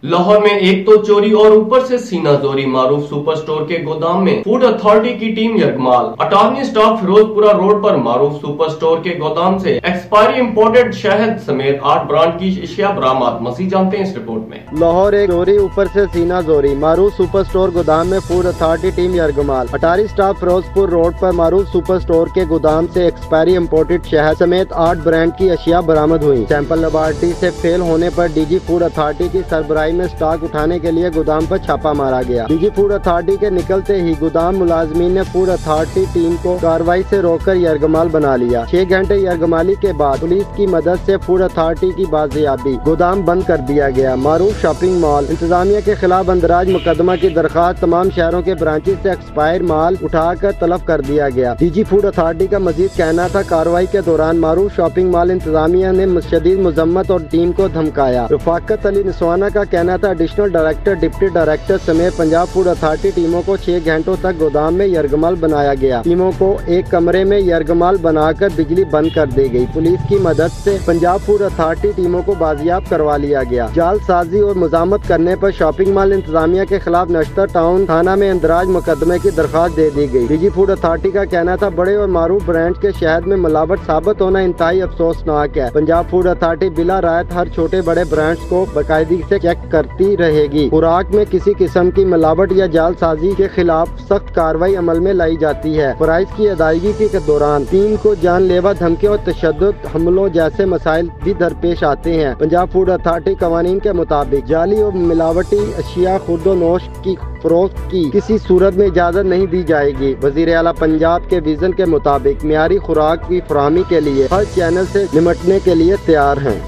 लाहौर में एक तो चोरी और ऊपर से सीना जोरी। मारूफ सुपर स्टोर के गोदाम में फूड अथॉरिटी की टीम यरगमाल। अटॉर्नी स्टाफ फिरोजपुरा रोड पर मारूफ सुपर स्टोर के गोदाम से एक्सपायरी इंपोर्टेड शहद समेत 8 ब्रांड की अशिया बरामद। मसीह जानते हैं इस रिपोर्ट में। लाहौर एक चोरी ऊपर से सीना जोरी। मारूफ सुपर स्टोर गोदाम में फूड अथॉरिटी टीम यरगमाल। अटॉर्नी स्टाफ फिरोजपुर रोड पर मारूफ सुपर स्टोर के गोदाम से एक्सपायरी इंपोर्टेड शहद समेत 8 ब्रांड की अशिया बरामद हुई। सैंपल लेबोरेटरी से फेल होने पर डीजी फूड अथॉरिटी की सरबराही में स्टॉक उठाने के लिए गोदाम पर छापा मारा गया। डीजी फूड अथॉरिटी के निकलते ही गोदाम मुलाजमीन ने फूड अथॉरिटी टीम को कार्रवाई से रोककर यरगमाल बना लिया। 6 घंटे यरगमाली के बाद पुलिस की मदद से फूड अथॉरिटी की बाजियाबी गोदाम बंद कर दिया गया। मारूफ शॉपिंग मॉल इंतजामिया के खिलाफ अंदराज मुकदमा की दरखास्त तमाम शहरों के ब्रांचेस से एक्सपायर माल उठाकर तलब कर दिया गया। डीजी फूड अथॉरिटी का मजीद कहना था, कार्रवाई के दौरान मारूफ शॉपिंग मॉल इंतजामिया ने शदीद मजम्मत और टीम को धमकाया। रफाकत अली निस्वाना का कहना था, एडिशनल डायरेक्टर, डिप्टी डायरेक्टर समेत पंजाब फूड अथॉरिटी टीमों को 6 घंटों तक गोदाम में यरगमाल बनाया गया। टीमों को एक कमरे में यरगमाल बनाकर बिजली बंद कर दी गई। पुलिस की मदद से पंजाब फूड अथॉरिटी टीमों को बाजियाब करवा लिया गया। जालसाजी और मुजामत करने पर शॉपिंग मॉल इंतजामिया के खिलाफ नश्तर टाउन थाना में इंदराज मुकदमे की दरखास्त दे दी गई। डीजी फूड अथॉरिटी का कहना था, बड़े और मारूफ ब्रांड के शहद में मिलावट साबित होना इंतहाई अफसोसनाक है। पंजाब फूड अथॉरिटी बिला रायत हर छोटे बड़े ब्रांड्स को बाकायदगी से चेक करती रहेगी। खुराक में किसी किस्म की मिलावट या जालसाजी के खिलाफ सख्त कार्रवाई अमल में लाई जाती है। प्राइस की अदायगी के दौरान टीम को जानलेवा धमकियों और तशद्दुद हमलों जैसे मसाइल भी दरपेश आते हैं। पंजाब फूड अथॉरिटी कवानीन के मुताबिक जाली और मिलावटी अशिया खुर्दोनोश की फरोख्त की किसी सूरत में इजाजत नहीं दी जाएगी। वजीर आला पंजाब के विजन के मुताबिक मियारी खुराक की फराहमी के लिए हर चैनल से निपटने के लिए तैयार हैं।